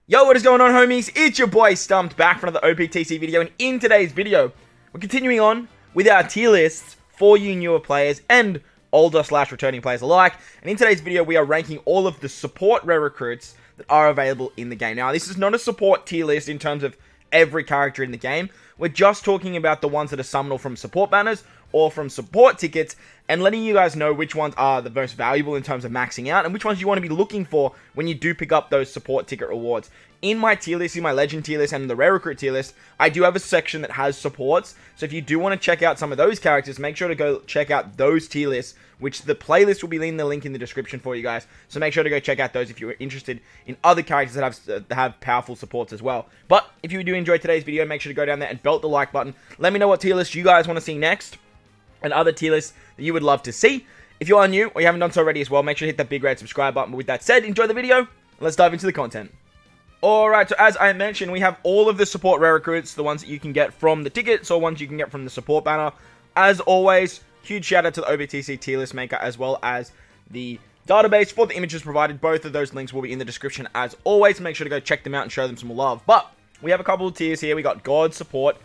Yo, what is going on, homies? It's your boy StumpD back for another OPTC video, and in today's video, we're continuing on with our tier lists for you newer players and older/returning players alike. And in today's video, we are ranking all of the support rare recruits that are available in the game. Now, this is not a support tier list in terms of every character in the game. We're just talking about the ones that are summonable from support banners or from support tickets, and letting you guys know which ones are the most valuable in terms of maxing out and which ones you want to be looking for when you do pick up those support ticket rewards. In my tier list, in my legend tier list, and in the rare recruit tier list, I do have a section that has supports. So if you do want to check out some of those characters, make sure to go check out those tier lists, which the playlist will be in the link in the description for you guys. So make sure to go check out those if you're interested in other characters that have powerful supports as well. But if you do enjoy today's video, make sure to go down there and belt the like button. Let me know what tier list you guys want to see next, and other tier lists that you would love to see. If you are new or you haven't done so already as well, make sure to hit that big red subscribe button. But with that said, enjoy the video, and let's dive into the content. Alright, so as I mentioned, we have all of the support rare recruits, the ones that you can get from the tickets or ones you can get from the support banner. As always, huge shout out to the OPTC tier list maker as well as the database for the images provided. Both of those links will be in the description as always. Make sure to go check them out and show them some love. But we have a couple of tiers here. We got God support.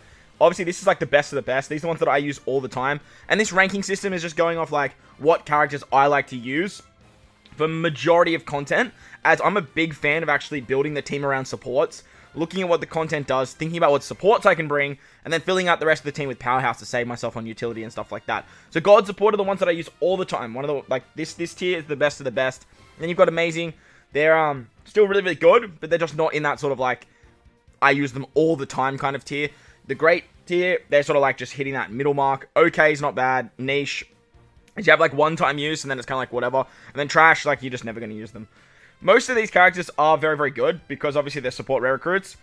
Obviously, this is like the best of the best. These are the ones that I use all the time. And this ranking system is just going off like what characters I like to use for majority of content, as I'm a big fan of actually building the team around supports, looking at what the content does, thinking about what supports I can bring, and then filling out the rest of the team with powerhouse to save myself on utility and stuff like that. So God support are the ones that I use all the time. One of the, like, this tier is the best of the best. And then you've got amazing. They're still really, really good, but they're just not in that sort of like I use them all the time kind of tier. The great tier, they're sort of like just hitting that middle mark. Okay is not bad. Niche is you have like one-time use, and then it's kind of like whatever. And then trash, like you're just never going to use them. Most of these characters are very, very good because obviously they're support rare recruits.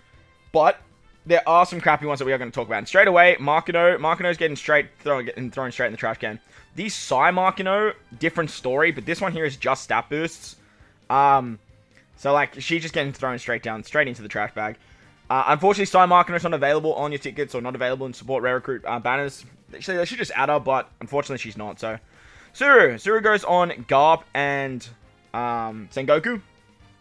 But there are some crappy ones that we are going to talk about. And straight away, Markino's getting thrown straight in the trash can. These Psy Markino, different story, but this one here is just stat boosts. So like she's just getting thrown straight into the trash bag. Unfortunately, Psy Markino's not available on your tickets or not available in support rare recruit banners. Actually, they should just add her, but unfortunately she's not. So Suru goes on Garp and Sengoku.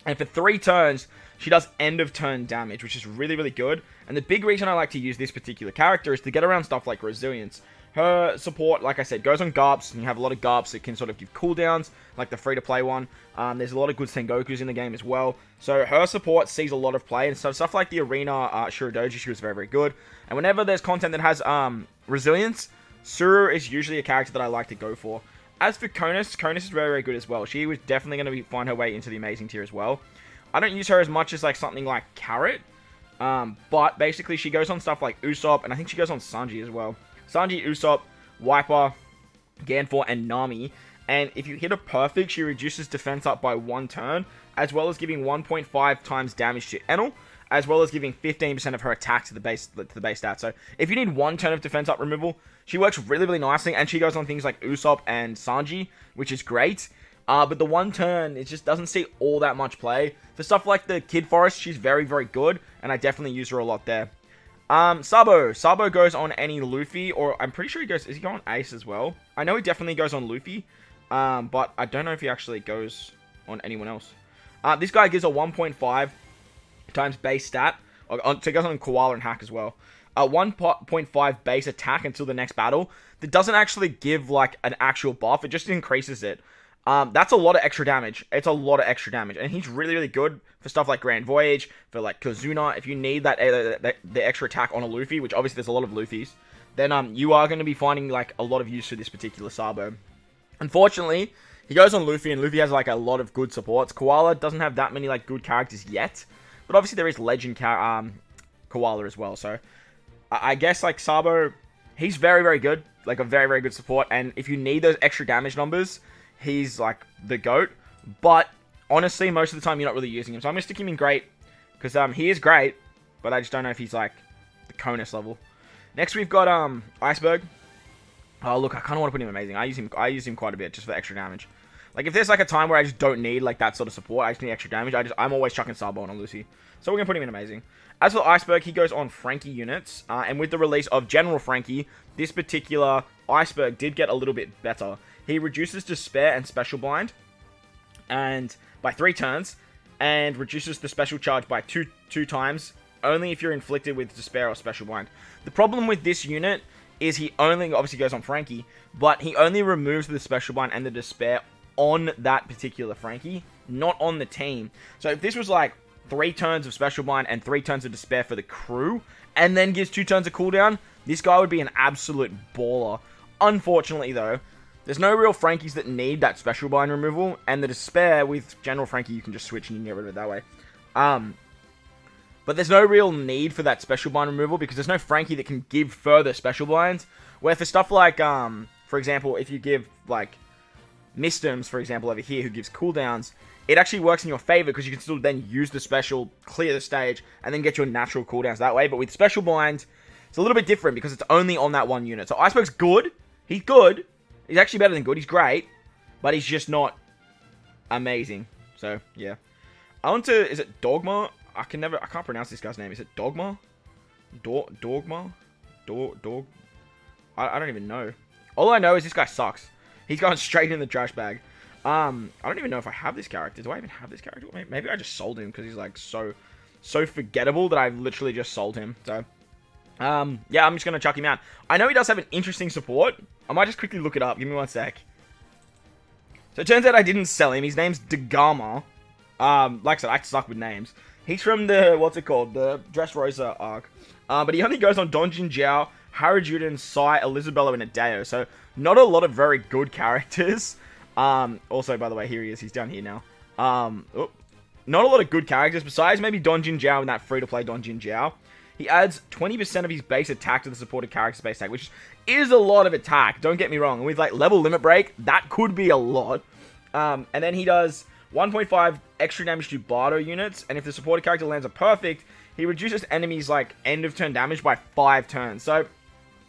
And for 3 turns, she does end of turn damage, which is really, really good. And the big reason I like to use this particular character is to get around stuff like resilience. Her support, like I said, goes on Garps, and you have a lot of Garps that can sort of give cooldowns, like the free-to-play one. There's a lot of good Sengokus in the game as well. So her support sees a lot of play, and so stuff like the Arena Shuridoji, she was very, very good. And whenever there's content that has resilience, Suru is usually a character that I like to go for. As for Konus is very, very good as well. She was definitely going to find her way into the amazing tier as well. I don't use her as much as like something like Carrot, but basically she goes on stuff like Usopp, and I think she goes on Sanji as well. Sanji, Usopp, Wiper, Ganfor, and Nami. And if you hit a perfect, she reduces defense up by 1 turn, as well as giving 1.5 times damage to Enel, as well as giving 15% of her attack to the base stat. So if you need 1 turn of defense up removal, she works really, really nicely, and she goes on things like Usopp and Sanji, which is great. But the 1 turn, it just doesn't see all that much play. For stuff like the Kid Forest, she's very, very good, and I definitely use her a lot there. Sabo goes on any Luffy, or I'm pretty sure is he going on Ace as well? I know he definitely goes on Luffy, but I don't know if he actually goes on anyone else. This guy gives a 1.5 times base stat, so he goes on Koala and Hack as well. 1.5 base attack until the next battle. That doesn't actually give like an actual buff, it just increases it. That's a lot of extra damage. It's a lot of extra damage. And he's really, really good for stuff like Grand Voyage, for like Kazuna. If you need the extra attack on a Luffy, which obviously there's a lot of Luffys, then you are going to be finding like a lot of use for this particular Sabo. Unfortunately, he goes on Luffy, and Luffy has like a lot of good supports. Koala doesn't have that many like good characters yet, but obviously there is Legend Koala as well. So I guess like Sabo, he's very, very good, like a very, very good support. And if you need those extra damage numbers, he's like the GOAT, but honestly, most of the time you're not really using him. So I'm going to stick him in great, because he is great, but I just don't know if he's like the Konus level. Next we've got Iceberg. Oh look, I kind of want to put him in amazing. I use him quite a bit just for extra damage. Like if there's like a time where I just don't need like that sort of support, I just need extra damage, I'm always chucking Sabo on Lucy. So we're going to put him in amazing. As for Iceberg, he goes on Frankie units, and with the release of General Frankie, this particular Iceberg did get a little bit better. He reduces Despair and Special Blind, and by 3 turns, and reduces the special charge by two times, only if you're inflicted with Despair or Special Bind. The problem with this unit is he only, obviously goes on Frankie, but he only removes the Special Bind and the Despair on that particular Frankie, not on the team. So if this was like 3 turns of Special Bind and 3 turns of Despair for the crew, and then gives 2 turns of cooldown, this guy would be an absolute baller. Unfortunately though, there's no real Frankies that need that Special Bind removal, and the Despair with General Frankie, you can just switch and you can get rid of it that way. But there's no real need for that Special Bind removal, because there's no Frankie that can give further Special Binds, where for stuff like, for example, if you give, like, Mistims, for example, over here, who gives cooldowns, it actually works in your favor, because you can still then use the special, clear the stage, and then get your natural cooldowns that way. But with Special Bind, it's a little bit different, because it's only on that one unit. So Iceberg's good. He's good. He's actually better than good. He's great. But he's just not amazing. So, yeah. On to, is it Dogma? I can't pronounce this guy's name. Is it Dogma? Dogma? Dog? I don't even know. All I know is this guy sucks. He's gone straight in the trash bag. I don't even know if I have this character. Do I even have this character? Maybe I just sold him because he's like so forgettable that I've literally just sold him. So, yeah, I'm just going to chuck him out. I know he does have an interesting support. I might just quickly look it up. Give me one sec. So it turns out I didn't sell him. His name's Dagama. Like I said, I suck with names. He's from the, what's it called? The Dressrosa arc. But he only goes on Donjin Jiao, Harajuden, Sai, Elizabello, and Adeo. So not a lot of very good characters. Also, by the way, here he is. He's down here now. Not a lot of good characters, besides maybe Donjin Jiao and that free-to-play Donjin Jiao. He adds 20% of his base attack to the supported character's base attack, which is a lot of attack, don't get me wrong. And with, like, level limit break, that could be a lot. And then he does 1.5 extra damage to Bardo units, and if the supported character lands a perfect, he reduces enemies, like, end-of-turn damage by 5 turns. So,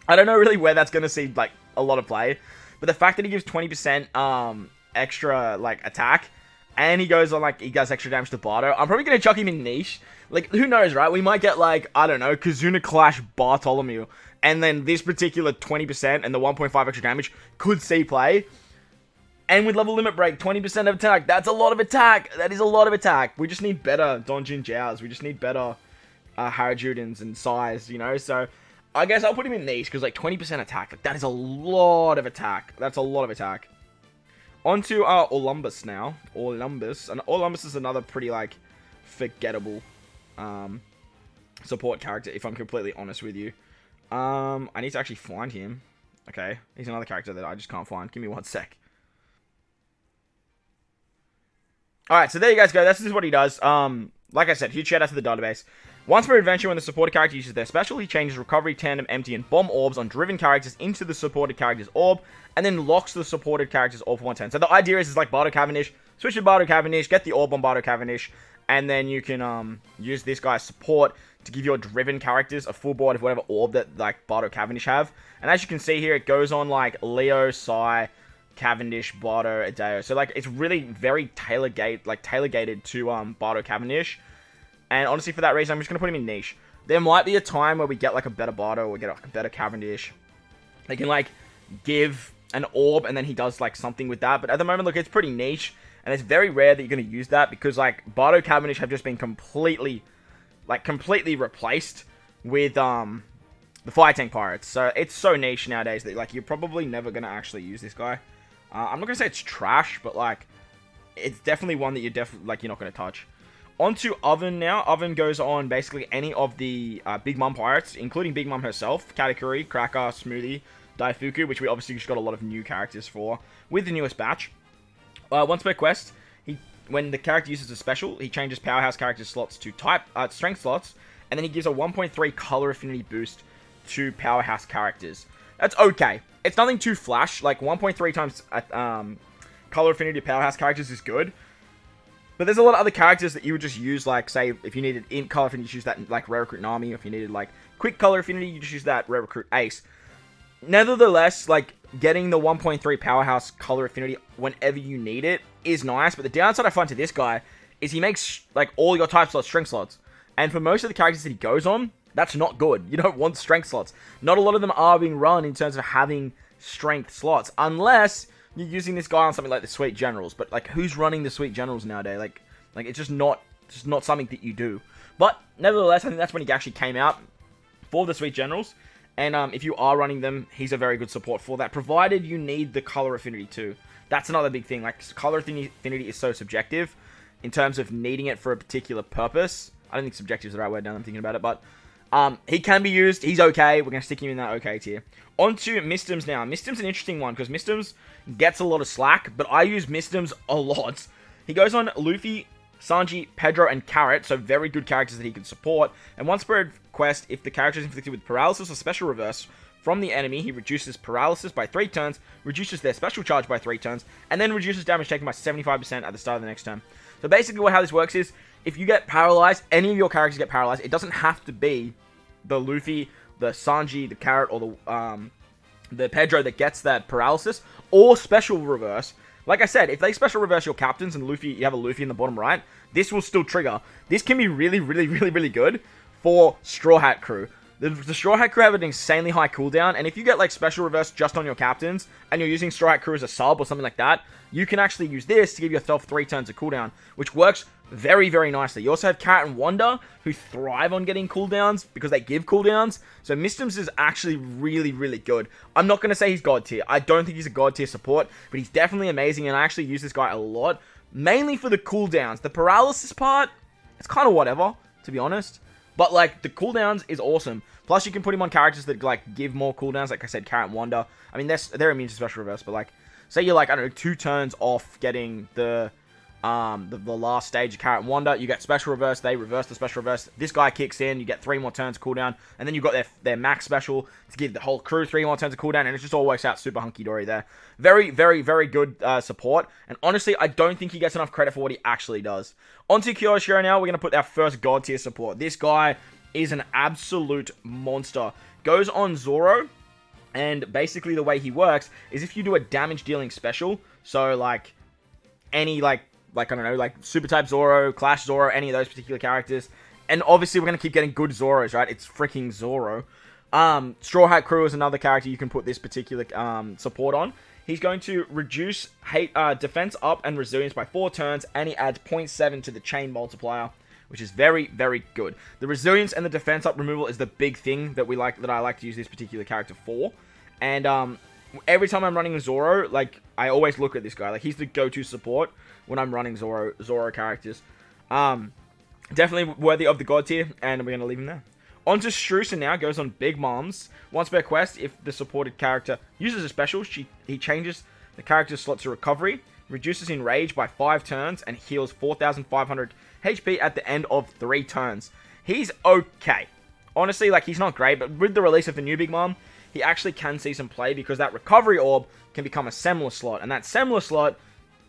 I don't know really where that's going to see, like, a lot of play. But the fact that he gives 20% extra, like, attack, and he goes on, like, he does extra damage to Bardo, I'm probably going to chuck him in niche. Like, who knows, right? We might get, like, I don't know, Kazuna Clash Bartholomew, and then this particular 20% and the 1.5 extra damage could see play. And with level limit break, 20% of attack, that's a lot of attack. That is a lot of attack. We just need better Donjin Jiaos. We just need better Harajudens and Sais, you know? So, I guess I'll put him in niche, because, like, 20% attack, like, that is a lot of attack. That's a lot of attack. On to Orlumbus now. Orlumbus. And Orlumbus is another pretty, like, forgettable support character, if I'm completely honest with you. I need to actually find him. Okay, he's another character that I just can't find. Give me one sec. Alright, so there you guys go. This is what he does. Like I said, huge shout out to the database. Once per adventure, when the supported character uses their special, he changes Recovery, Tandem, Empty, and Bomb orbs on driven characters into the supported character's orb, and then locks the supported character's orb for 1 turn. So the idea is like Bardo Cavendish, switch to Bardo Cavendish, get the orb on Bardo Cavendish, and then you can use this guy's support to give your driven characters a full board of whatever orb that like Bardo Cavendish have. And as you can see here, it goes on like Leo, Sai, Cavendish, Bardo, Adeo. So like it's really very tailor-gated to Bardo Cavendish. And honestly, for that reason, I'm just gonna put him in niche. There might be a time where we get like a better Bardo or get like a better Cavendish. They can like give an orb and then he does like something with that. But at the moment, look, it's pretty niche. And it's very rare that you're going to use that because like Bardo Cavendish have just been completely replaced with the Fire Tank Pirates. So it's so niche nowadays that like you're probably never going to actually use this guy. I'm not going to say it's trash, but like it's definitely one that you're not going to touch. On to Oven now. Oven goes on basically any of the Big Mom Pirates, including Big Mom herself, Katakuri, Cracker, Smoothie, Daifuku, which we obviously just got a lot of new characters for with the newest batch. Once per quest, when the character uses a special, he changes Powerhouse character slots to Strength slots, and then he gives a 1.3 color affinity boost to Powerhouse characters. That's okay. It's nothing too flash. Like 1.3 times color affinity to Powerhouse characters is good. But there's a lot of other characters that you would just use, like, say, if you needed int color affinity, you use that, like, Rare Recruit Nami. If you needed, like, quick color affinity, you just use that Rare Recruit Ace. Nevertheless, like, getting the 1.3 Powerhouse color affinity whenever you need it is nice. But the downside I find to this guy is he makes, like, all your type slots strength slots. And for most of the characters that he goes on, that's not good. You don't want strength slots. Not a lot of them are being run in terms of having strength slots. Unless you're using this guy on something like the Sweet Generals. But, like, who's running the Sweet Generals nowadays? Like it's just not just not something that you do. But nevertheless, I think that's when he actually came out for the Sweet Generals. And if you are running them, he's a very good support for that, provided you need the color affinity too. That's another big thing. Like, color affinity is so subjective in terms of needing it for a particular purpose. I don't think subjective is the right word now that I'm thinking about it, but he can be used. He's okay. We're going to stick him in that okay tier. On to Mistims now. Mistim's an interesting one because Mistims gets a lot of slack, but I use Mistims a lot. He goes on Luffy, Sanji, Pedro, and Carrot, so very good characters that he can support. And once per quest, if the character is inflicted with paralysis or special reverse from the enemy, he reduces paralysis by 3 turns, reduces their special charge by 3 turns, and then reduces damage taken by 75% at the start of the next turn. So basically how this works is, if you get paralyzed, any of your characters get paralyzed, it doesn't have to be the Luffy, the Sanji, the Carrot, or the Pedro that gets that paralysis, or special reverse. Like I said, if they special reverse your captains and Luffy, you have a Luffy in the bottom right, this will still trigger. This can be really, really, really, really good for Straw Hat Crew. The Straw Hat Crew have an insanely high cooldown, and if you get like special reverse just on your captains, and you're using Straw Hat Crew as a sub or something like that, you can actually use this to give yourself 3 turns of cooldown, which works very, very nicely. You also have Carrot and Wanda, who thrive on getting cooldowns because they give cooldowns. So Mistims is actually really, really good. I'm not going to say he's God tier. I don't think he's a God tier support, but he's definitely amazing, and I actually use this guy a lot, mainly for the cooldowns. The paralysis part, it's kind of whatever, to be honest. But, like, the cooldowns is awesome. Plus, you can put him on characters that, like, give more cooldowns. Like I said, Carrot and Wanda. I mean, they're immune to special reverse, but, like, say you're, like, I don't know, 2 turns off getting the last stage of Carrot and Wanda, you get special reverse, they reverse the special reverse, this guy kicks in, you get 3 more turns of cooldown, and then you've got their max special to give the whole crew 3 more turns of cooldown, and it just all works out super hunky-dory there. Very, very, very good support, and honestly, I don't think he gets enough credit for what he actually does. On to Kyoshiro now, we're going to put our first God tier support. This guy is an absolute monster. Goes on Zoro, and basically the way he works is if you do a damage dealing special, so like any like I don't know, like Super Type Zoro, Clash Zoro, any of those particular characters. And obviously we're going to keep getting good Zoros, right? It's freaking Zoro. Straw Hat Crew is another character you can put this particular support on. He's going to reduce defense up and resilience by 4 turns, and he adds 0.7 to the chain multiplier, which is very, very good. The resilience and the defense up removal is the big thing that I like to use this particular character for. And every time I'm running Zoro, like, I always look at this guy. Like, he's the go-to support when I'm running Zoro characters. Definitely worthy of the God tier, and we're going to leave him there. On to Strusen now, goes on Big Moms. Once per quest, if the supported character uses a special, he changes the character's slot to recovery, reduces in rage by 5 turns, and heals 4,500 HP at the end of 3 turns. He's okay. Honestly, like, he's not great, but with the release of the new Big Mom, he actually can see some play because that recovery orb can become a Semler slot, and that Semler slot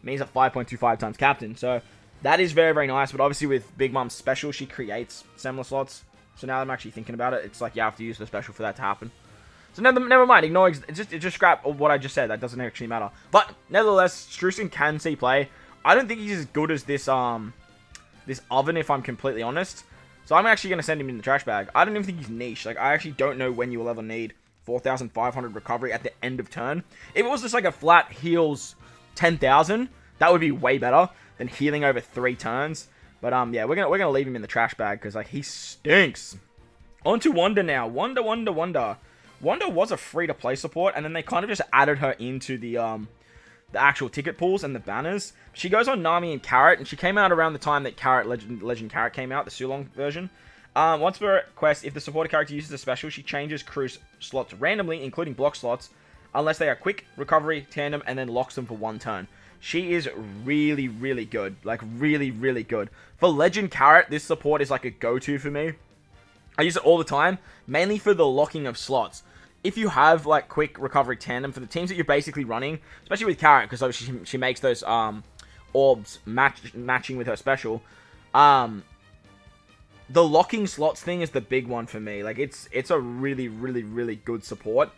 means a 5.25 times captain. So that is very, very nice, but obviously with Big Mom's special, she creates Semler slots. So now that I'm actually thinking about it, it's like you have to use the special for that to happen. So never mind, ignore, just scrap what I just said. That doesn't actually matter. But nevertheless, Strusen can see play. I don't think he's as good as this oven, if I'm completely honest. So I'm actually going to send him in the trash bag. I don't even think he's niche. Like, I actually don't know when you will ever need 4,500 recovery at the end of turn. If it was just like a flat heals 10,000, that would be way better than healing over 3 turns. But yeah, we're gonna leave him in the trash bag because like he stinks. On to Wanda now. Wanda. Wanda was a free-to-play support, and then they kind of just added her into the actual ticket pools and the banners. She goes on Nami and Carrot, and she came out around the time that Legend Carrot came out, the Sulong version. Once per quest, if the supported character uses a special, she changes crew's slots randomly, including block slots, unless they are quick, recovery, tandem, and then locks them for 1 turn. She is really, really good. Like, really, really good. For Legend Carrot, this support is like a go-to for me. I use it all the time, mainly for the locking of slots. If you have, like, quick recovery tandem for the teams that you're basically running, especially with Carrot, because obviously she makes those orbs matching with her special, the locking slots thing is the big one for me. Like, it's a really, really, really good support.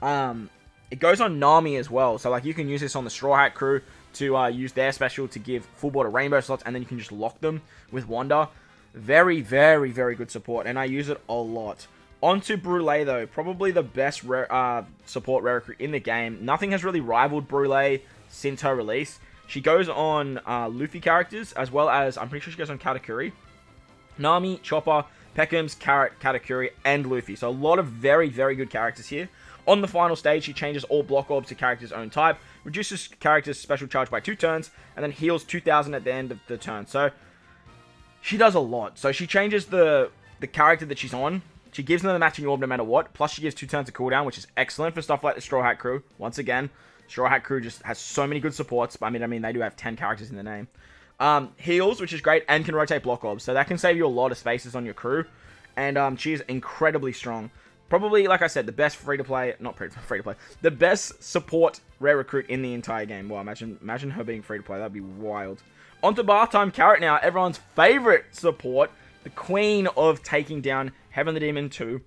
It goes on Nami as well. So, like, you can use this on the Straw Hat Crew to use their special to give full border rainbow slots, and then you can just lock them with Wanda. Very, very, very good support, and I use it a lot. On to Brûlée, though. Probably the best support rare recruit in the game. Nothing has really rivaled Brûlée since her release. She goes on Luffy characters, as well as, I'm pretty sure she goes on Katakuri, Nami, Chopper, Peckham's, Carrot, Katakuri, and Luffy. So a lot of very, very good characters here. On the final stage, she changes all block orbs to character's own type, reduces character's special charge by 2 turns, and then heals 2,000 at the end of the turn. So she does a lot. So she changes the character that she's on. She gives them the matching orb no matter what. Plus, she gives 2 turns of cooldown, which is excellent for stuff like the Straw Hat Crew. Once again, Straw Hat Crew just has so many good supports. But I mean, they do have 10 characters in the name. Heals, which is great, and can rotate block orbs. So that can save you a lot of spaces on your crew. And she is incredibly strong. Probably, like I said, the best free-to-play, not free-to-play, the best support rare recruit in the entire game. Well, imagine her being free-to-play. That'd be wild. On to Bath Time Carrot now, everyone's favorite support, the queen of taking down Heaven the Demon 2.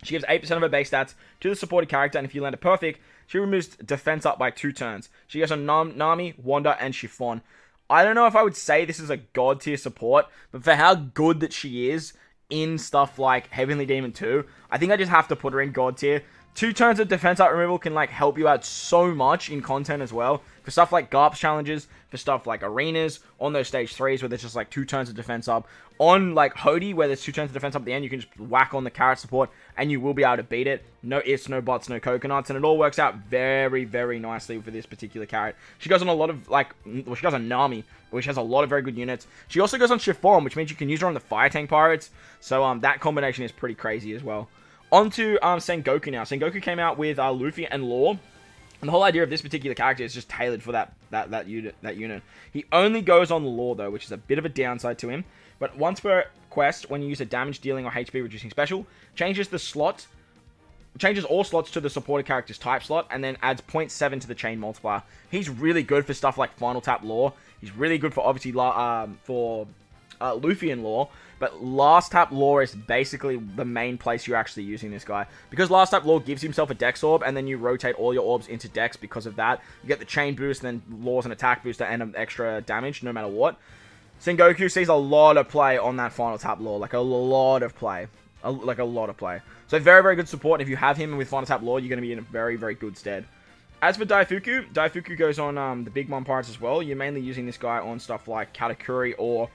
She gives 8% of her base stats to the supported character, and if you land a perfect, she removes defense up by 2 turns. She goes on Nami, Wanda, and Chiffon. I don't know if I would say this is a god tier support, but for how good that she is in stuff like Heavenly Demon 2, I think I just have to put her in god tier. 2 turns of defense up removal can like help you out so much in content as well. For stuff like GARPS challenges, for stuff like arenas, on those stage 3s where there's just like 2 turns of defense up. On like Hody, where there's 2 turns of defense up at the end, you can just whack on the carrot support and you will be able to beat it. No ifs, no buts, no coconuts, and it all works out very, very nicely for this particular carrot. She goes on a lot of like, well, she goes on Nami, which has a lot of very good units. She also goes on Chiffon, which means you can use her on the Fire Tank Pirates. So that combination is pretty crazy as well. On to Sengoku now. Sengoku came out with Luffy and Law. And the whole idea of this particular character is just tailored for that unit. He only goes on Law, though, which is a bit of a downside to him. But once per quest, when you use a damage dealing or HP reducing special, changes all slots to the supported character's type slot, and then adds 0.7 to the chain multiplier. He's really good for stuff like Final Tap Law. He's really good for, obviously, Luffy and Law, but Last Tap Law is basically the main place you're actually using this guy. Because Last Tap Law gives himself a Dex Orb, and then you rotate all your orbs into Dex because of that. You get the chain boost, and then Law's an attack booster and an extra damage, no matter what. Sengoku sees a lot of play on that Final Tap Law, like a lot of play. So very, very good support. If you have him with Final Tap Law, you're going to be in a very, very good stead. As for Daifuku goes on the Big Mom Pirates as well. You're mainly using this guy on stuff like Katakuri or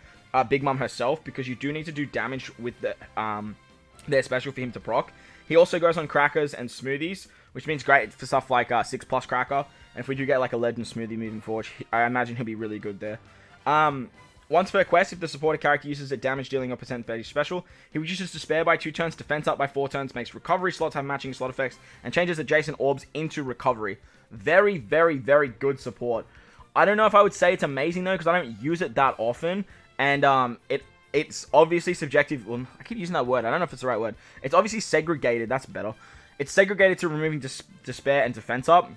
Big Mom herself, because you do need to do damage with their special for him to proc. He also goes on Crackers and Smoothies, which means great for stuff like 6+ Cracker. And if we do get like a Legend Smoothie moving forward, I imagine he'll be really good there. Once per quest, if the supported character uses a damage dealing or percentage special, he reduces Despair by 2 turns, defense up by 4 turns, makes recovery slots have matching slot effects, and changes adjacent orbs into recovery. Very, very, very good support. I don't know if I would say it's amazing though, because I don't use it that often, and it's obviously subjective. Well, I keep using that word. I don't know if it's the right word. It's obviously segregated. That's better. It's segregated to removing Despair and defense up.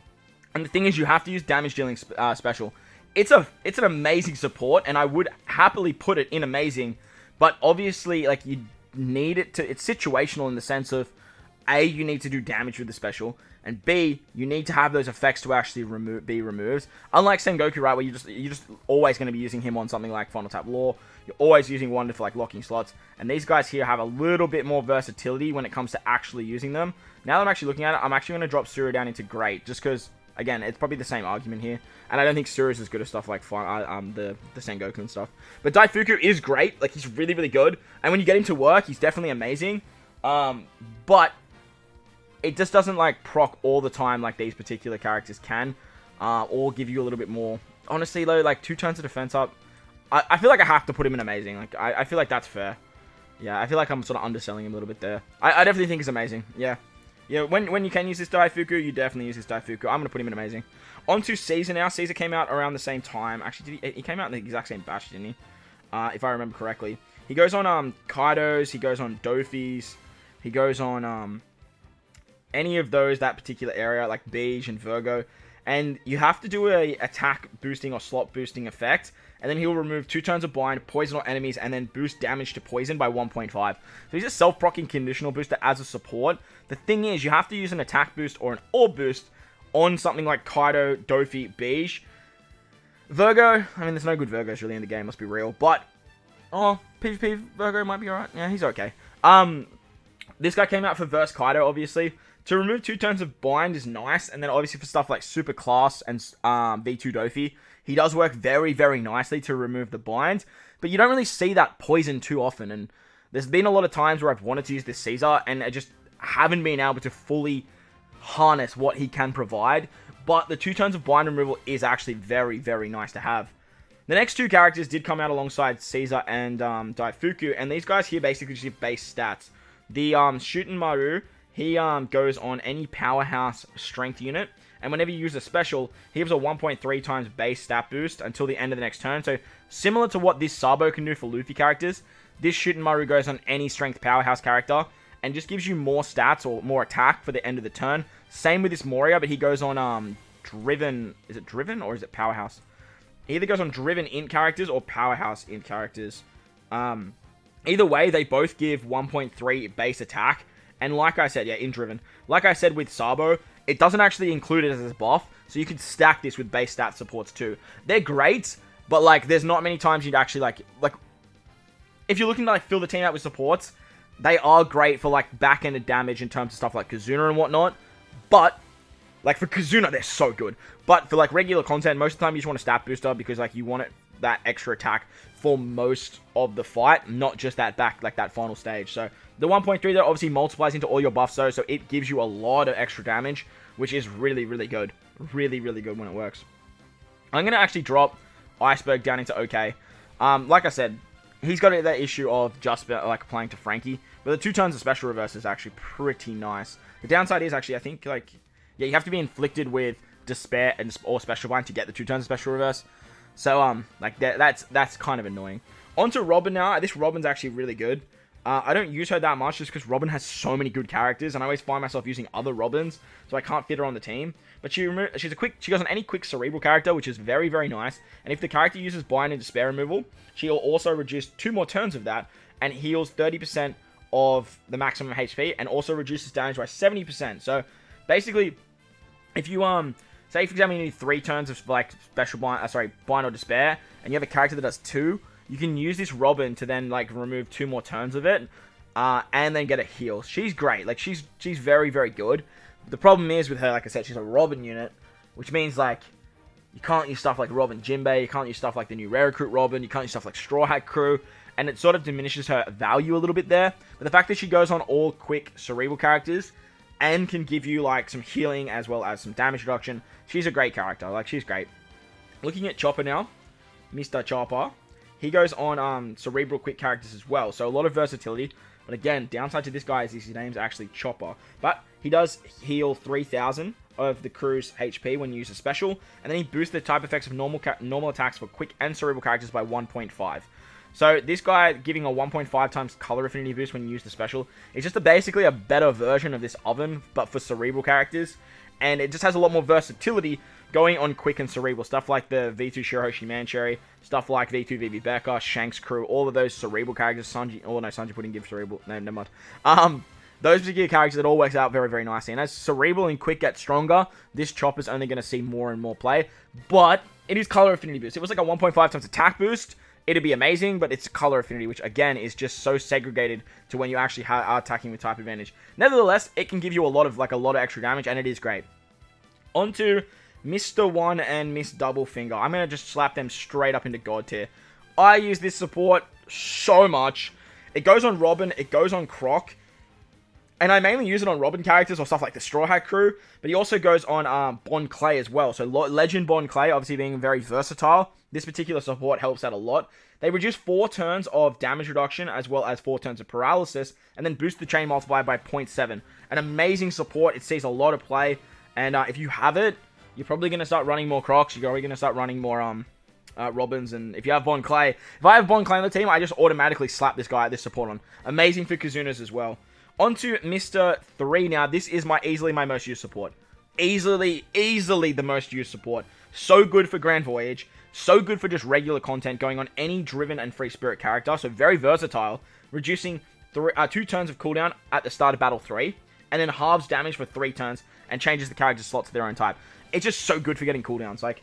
And the thing is, you have to use damage dealing special. It's an amazing support, and I would happily put it in amazing, but obviously, like, you need it to, it's situational in the sense of, A, you need to do damage with the special, and B, you need to have those effects to actually be removed. Unlike Sengoku, right, where you're just always going to be using him on something like Final Tap Law, you're always using Wonder for, like, locking slots, and these guys here have a little bit more versatility when it comes to actually using them. Now that I'm actually looking at it, I'm actually going to drop Suru down into Great, just because, again, it's probably the same argument here. And I don't think Suru is as good as stuff like the Sengoku and stuff. But Daifuku is great. Like, he's really, really good. And when you get him to work, he's definitely amazing. But it just doesn't, like, proc all the time like these particular characters can. Or give you a little bit more. Honestly, though, like, 2 turns of defense up. I feel like I have to put him in amazing. Like, I feel like that's fair. Yeah, I feel like I'm sort of underselling him a little bit there. I definitely think he's amazing. Yeah. Yeah, when you can use this Daifuku, you definitely use this Daifuku. I'm going to put him in amazing. On to Caesar now. Caesar came out around the same time. Actually, he came out in the exact same batch, didn't he? If I remember correctly. He goes on Kaidos. He goes on Dofis. He goes on any of those, that particular area, like Beige and Virgo. And you have to do a attack boosting or slot boosting effect. And then he'll remove 2 turns of blind, poison or enemies, and then boost damage to poison by 1.5. So he's a self-proccing conditional booster as a support. The thing is, you have to use an attack boost or an orb boost on something like Kaido, Dofi, Beige. Virgo, I mean, there's no good Virgos really in the game, let's be real. But, PvP Virgo might be alright. Yeah, he's okay. This guy came out for Verse Kaido, obviously. To remove 2 turns of bind is nice, and then obviously for stuff like Super Class and V2 Dofi, he does work very, very nicely to remove the bind, but you don't really see that poison too often, and there's been a lot of times where I've wanted to use this Caesar, and I just haven't been able to fully harness what he can provide, but the 2 turns of bind removal is actually very, very nice to have. The next 2 characters did come out alongside Caesar and Daifuku, and these guys here basically just give base stats. The Shootin' Maru, he goes on any powerhouse strength unit, and whenever you use a special, he gives a 1.3 times base stat boost until the end of the next turn. So similar to what this Sabo can do for Luffy characters, this Shootin' Maru goes on any strength powerhouse character and just gives you more stats or more attack for the end of the turn. Same with this Moria, but he goes on Driven. Is it Driven or is it Powerhouse? He either goes on Driven int characters or Powerhouse int characters. Either way, they both give 1.3 base attack. And like I said, yeah, in Driven. Like I said with Sabo, it doesn't actually include it as a buff, so you could stack this with base stat supports too. They're great, but like, there's not many times you'd actually like if you're looking to like fill the team out with supports, they are great for like back-ended damage in terms of stuff like Kazuna and whatnot. But like for Kazuna, they're so good. But for like regular content, most of the time you just want a stat booster because like you want it that extra attack for most of the fight, not just that back, like that final stage. So the 1.3 there obviously multiplies into all your buffs though, so it gives you a lot of extra damage, which is really, really good. Really, really good when it works. I'm going to actually drop Iceberg down into OK. Like I said, he's got that issue of just like playing to Frankie, but the 2 turns of special reverse is actually pretty nice. The downside is actually, I think, like, yeah, you have to be inflicted with Despair and or Special Bind to get the 2 turns of special reverse. So, like, that's kind of annoying. On to Robin now. This Robin's actually really good. I don't use her that much just because Robin has so many good characters, and I always find myself using other Robins, so I can't fit her on the team. But she goes on any quick cerebral character, which is very, very nice. And if the character uses Bind and Despair removal, she'll also reduce 2 more turns of that, and heals 30% of the maximum HP, and also reduces damage by 70%. So, basically, if you, say, for example, you need 3 turns of, like, special Bind, Bind or Despair, and you have a character that does 2, you can use this Robin to then, like, remove 2 more turns of it, and then get a heal. She's great. Like, she's very, very good. The problem is with her, like I said, she's a Robin unit, which means, like, you can't use stuff like Robin Jinbei, you can't use stuff like the new Rare Recruit Robin, you can't use stuff like Straw Hat Crew, and it sort of diminishes her value a little bit there. But the fact that she goes on all quick cerebral characters, and can give you, like, some healing as well as some damage reduction, she's a great character. Like, she's great. Looking at Chopper now, Mr. Chopper. He goes on cerebral quick characters as well, so a lot of versatility. But again, downside to this guy is his name's actually Chopper. But he does heal 3,000 of the crew's HP when you use a special, and then he boosts the type effects of normal attacks for quick and cerebral characters by 1.5. So this guy giving a 1.5 times color affinity boost when you use the special is just basically a better version of this Oven, but for cerebral characters. And it just has a lot more versatility going on quick and cerebral. Stuff like the V2 Shirohoshi Mancherry, stuff like V2 VV Becca, Shanks Crew, all of those cerebral characters. Sanji, oh no, Sanji wouldn't give cerebral, no, never mind. Those particular characters, it all works out very, very nicely. And as cerebral and quick get stronger, this Chopper's only going to see more and more play. But it is color affinity boost. If it was like a 1.5 times attack boost, it'd be amazing, but it's color affinity, which again is just so segregated to when you actually are attacking with type advantage. Nevertheless, it can give you a lot of extra damage, and it is great. On to Mr. One and Miss Double Finger. I'm going to just slap them straight up into God tier. I use this support so much. It goes on Robin, it goes on Croc, and I mainly use it on Robin characters or stuff like the Straw Hat Crew, but he also goes on Bon Clay as well. So Legend Bon Clay, obviously being very versatile, this particular support helps out a lot. They reduce 4 turns of damage reduction as well as 4 turns of paralysis, and then boost the chain multiplier by 0.7. An amazing support. It sees a lot of play, and if you have it, you're probably going to start running more Crocs. You're probably going to start running more Robins, and if you have Bon Clay, if I have Bon Clay on the team, I just automatically slap this guy, this support on. Amazing for Kazunas as well. On to Mr. 3 now. This is easily my most used support. Easily the most used support. So good for Grand Voyage. So good for just regular content going on any Driven and Free Spirit character. So very versatile. Reducing 2 turns of cooldown at the start of Battle 3. And then halves damage for 3 turns. And changes the character slot to their own type. It's just so good for getting cooldowns. Like,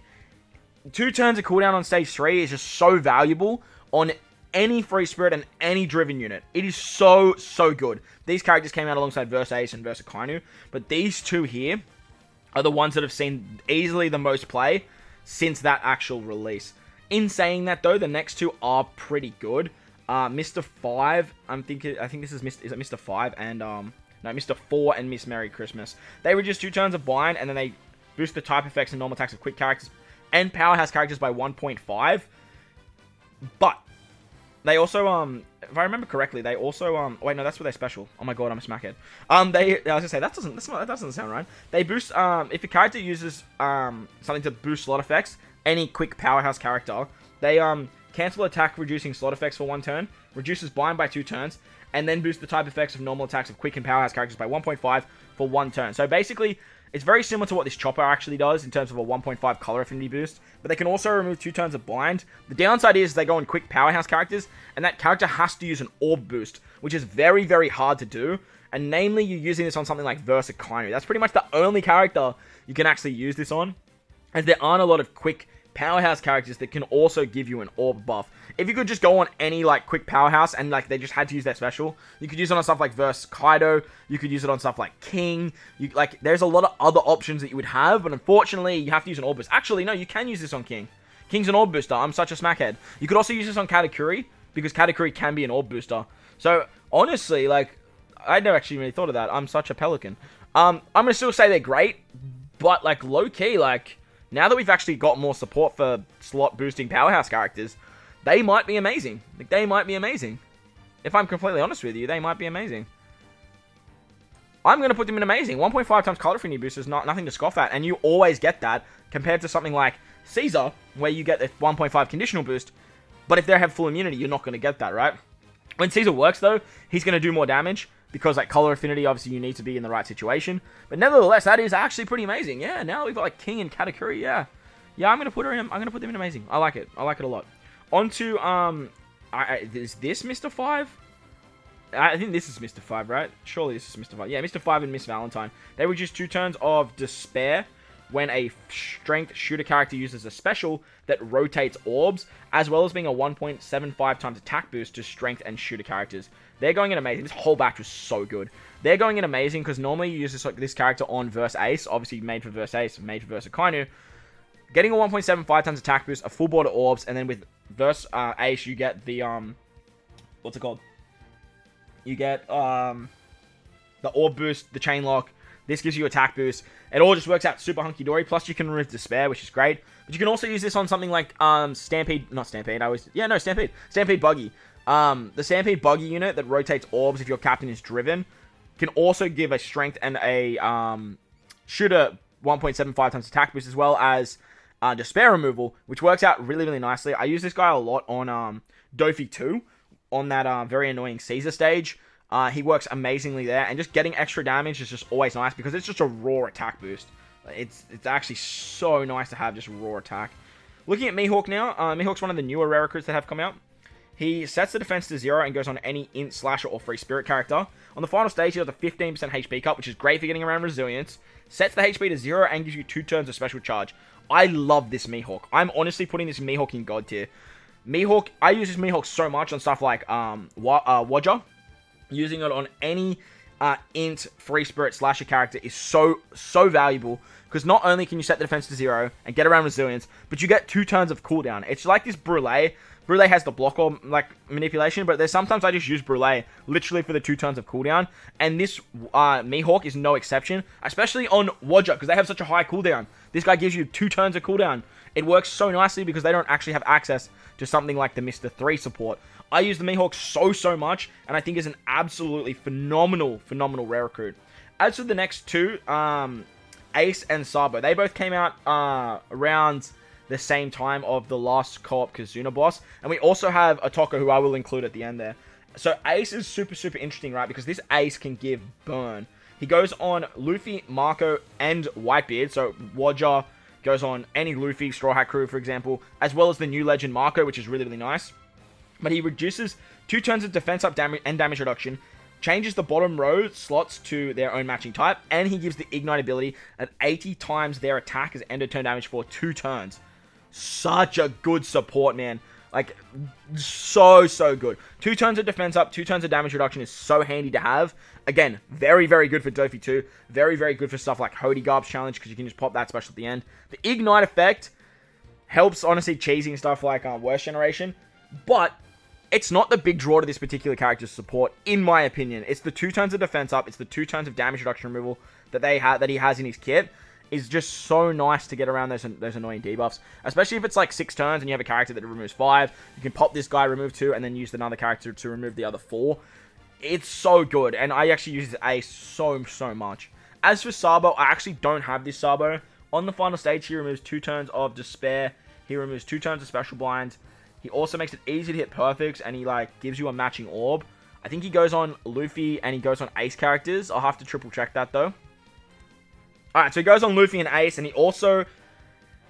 2 turns of cooldown on stage 3 is just so valuable on any free spirit and any driven unit. It is so, so good. These characters came out alongside Verse Ace and Verse Kainu, but these two here are the ones that have seen easily the most play since that actual release. In saying that though, the next two are pretty good. Mr. 5, I think this is is it Mr. 5 and no, Mr. 4 and Miss Merry Christmas. They reduce 2 turns of bind, and then they boost the type effects and normal attacks of quick characters and powerhouse characters by 1.5. But they also, if I remember correctly, they also, wait, no, that's what they're special. Oh my god, I'm a smackhead. I was gonna say, that doesn't sound right. They boost, if a character uses, something to boost slot effects, any quick powerhouse character, they, cancel attack reducing slot effects for 1 turn, reduces bind by 2 turns, and then boost the type effects of normal attacks of quick and powerhouse characters by 1.5 for 1 turn. So basically, it's very similar to what this Chopper actually does in terms of a 1.5 color affinity boost, but they can also remove 2 turns of bind. The downside is they go on quick powerhouse characters, and that character has to use an orb boost, which is very, very hard to do, and namely, you're using this on something like Versa Kainu. That's pretty much the only character you can actually use this on, as there aren't a lot of quick powerhouse characters that can also give you an orb buff. If you could just go on any like quick powerhouse and like they just had to use their special, you could use it on stuff like Verse Kaido, you could use it on stuff like King, there's a lot of other options that you would have, but unfortunately you have to use an orb boost. Actually, no, you can use this on King. King's an orb booster. I'm such a smackhead. You could also use this on Katakuri, because Katakuri can be an orb booster. So honestly, like, I never actually really thought of that. I'm such a pelican. I'm gonna still say they're great, but like low key, like, now that we've actually got more support for slot boosting powerhouse characters, they might be amazing. Like, they might be amazing. If I'm completely honest with you, they might be amazing. I'm going to put them in amazing. 1.5 times color affinity boost is nothing to scoff at, and you always get that compared to something like Caesar, where you get a 1.5 conditional boost, but if they have full immunity, you're not going to get that, right? When Caesar works, though, he's going to do more damage, because like color affinity, obviously you need to be in the right situation. But nevertheless, that is actually pretty amazing. Yeah, now we've got like King and Katakuri. Yeah, I'm gonna put them in amazing. I like it. I like it a lot. On to is this Mr. 5? I think this is Mr. 5, right? Surely this is Mr. 5. Yeah, Mr. 5 and Miss Valentine. They reduce 2 turns of despair when a strength shooter character uses a special that rotates orbs, as well as being a 1.75 times attack boost to strength and shooter characters. They're going in amazing. This whole batch was so good. They're going in amazing because normally you use this character on Verse Ace, obviously made for Verse Ace, made for Verse Kainu. Getting a 1.75 times attack boost, a full board of orbs, and then with Verse Ace you get the what's it called? You get the orb boost, the chain lock. This gives you attack boost. It all just works out super hunky-dory. Plus, you can remove Despair, which is great. But you can also use this on something like Stampede. Not Stampede. Stampede. Stampede Buggy. The Stampede Buggy unit that rotates orbs if your captain is driven can also give a strength and a shooter 1.75 times attack boost, as well as Despair removal, which works out really, really nicely. I use this guy a lot on Dofi 2, on that very annoying Caesar stage. He works amazingly there, and just getting extra damage is just always nice because it's just a raw attack boost. It's actually so nice to have just raw attack. Looking at Mihawk now, Mihawk's one of the newer rare recruits that have come out. He sets the defense to 0 and goes on any int, slasher, or free spirit character. On the final stage, he does a 15% HP cut, which is great for getting around resilience. Sets the HP to 0 and gives you 2 turns of special charge. I love this Mihawk. I'm honestly putting this Mihawk in God tier. Mihawk, I use this Mihawk so much on stuff like Waja. Using it on any int free spirit slasher character is so valuable, because not only can you set the defense to 0 and get around resilience, but you get 2 turns of cooldown. It's like this Brûlé. Brûlé has the block or like manipulation, but there's sometimes I just use Brûlé literally for the 2 turns of cooldown, and this Mihawk is no exception, especially on Waja, because they have such a high cooldown. This guy gives you 2 turns of cooldown. It works so nicely because they don't actually have access to something like the Mr. 3 support. I use the Mihawk so much, and I think is an absolutely phenomenal rare recruit. As for the next two, Ace and Sabo, they both came out around the same time of the last co-op Kazuna boss, and we also have Otoko, who I will include at the end there. So Ace is super interesting, right, because this Ace can give burn. He goes on Luffy, Marco, and Whitebeard, so Waja goes on any Luffy, Straw Hat Crew, for example, as well as the new legend Marco, which is really nice. But he reduces 2 turns of defense up and damage reduction, changes the bottom row slots to their own matching type, and he gives the Ignite ability at 80 times their attack as end of turn damage for 2 turns. Such a good support, man. Like, so good. 2 turns of defense up, 2 turns of damage reduction is so handy to have. Again, very good for Dofi 2. Very good for stuff like Hodigarb's challenge, because you can just pop that special at the end. The Ignite effect helps, honestly, cheesing stuff like Worst Generation. But it's not the big draw to this particular character's support, in my opinion. It's the 2 turns of defense up, it's the 2 turns of damage reduction removal that he has in his kit. Is just so nice to get around those annoying debuffs. Especially if it's like 6 turns and you have a character that removes 5. You can pop this guy, remove 2, and then use another character to remove the other 4. It's so good, and I actually use Ace so much. As for Sabo, I actually don't have this Sabo. On the final stage, he removes 2 turns of Despair. He removes 2 turns of Special Blind. He also makes it easy to hit perfects, and he like gives you a matching orb. I think he goes on Luffy and he goes on Ace characters. I'll have to triple check that though. Alright, so he goes on Luffy and Ace, and he also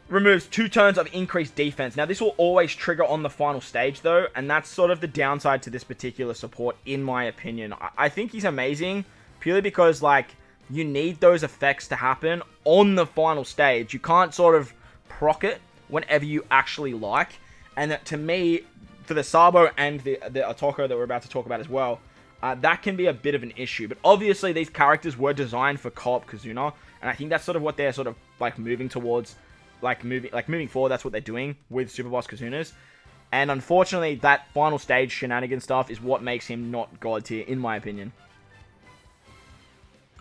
removes 2 turns of increased defense. Now, this will always trigger on the final stage, though, and that's sort of the downside to this particular support, in my opinion. I think he's amazing, purely because, like, you need those effects to happen on the final stage. You can't sort of proc it whenever you actually like, and that, to me, for the Sabo and the Otoko that we're about to talk about as well, that can be a bit of an issue. But obviously, these characters were designed for co-op Kazuna, and I think that's sort of what they're sort of like moving towards, moving forward. That's what they're doing with Super Boss Kazunas. And unfortunately, that final stage shenanigan stuff is what makes him not God tier, in my opinion.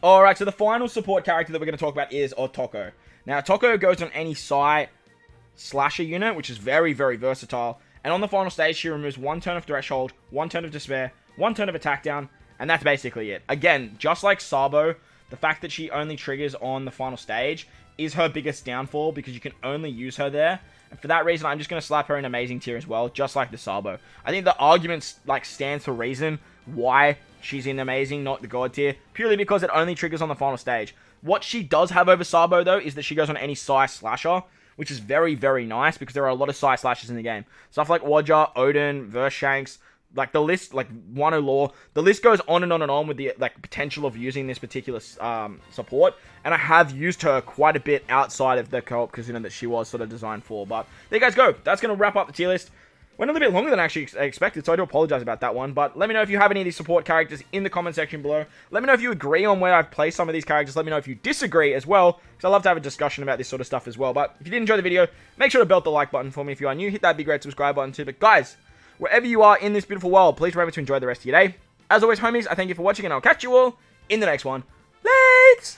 Alright, so the final support character that we're going to talk about is Otoko. Now, Otoko goes on any Psy slasher unit, which is very versatile. And on the final stage, she removes 1 turn of Threshold, 1 turn of Despair, 1 turn of Attack Down, and that's basically it. Again, just like Sabo, the fact that she only triggers on the final stage is her biggest downfall, because you can only use her there. And for that reason, I'm just going to slap her in amazing tier as well, just like the Sabo. I think the argument like stands to reason why she's in amazing, not the God tier, purely because it only triggers on the final stage. What she does have over Sabo, though, is that she goes on any Psy slasher, which is very nice, because there are a lot of Psy slashers in the game. Stuff like Roger, Odin, Vershanks, like the list, like Wano Law, the list goes on and on with the like potential of using this particular support, and I have used her quite a bit outside of the co-op Kazuna that she was sort of designed for. But there you guys go. That's going to wrap up the tier list. Went a little bit longer than I actually expected, so I do apologize about that one. But let me know if you have any of these support characters in the comment section below. Let me know if you agree on where I've placed some of these characters. Let me know if you disagree as well, because I love to have a discussion about this sort of stuff as well. But if you did enjoy the video, make sure to belt the like button for me. If you are new, hit that big red subscribe button too. But guys, wherever you are in this beautiful world, please remember to enjoy the rest of your day. As always, homies, I thank you for watching, and I'll catch you all in the next one. Lates!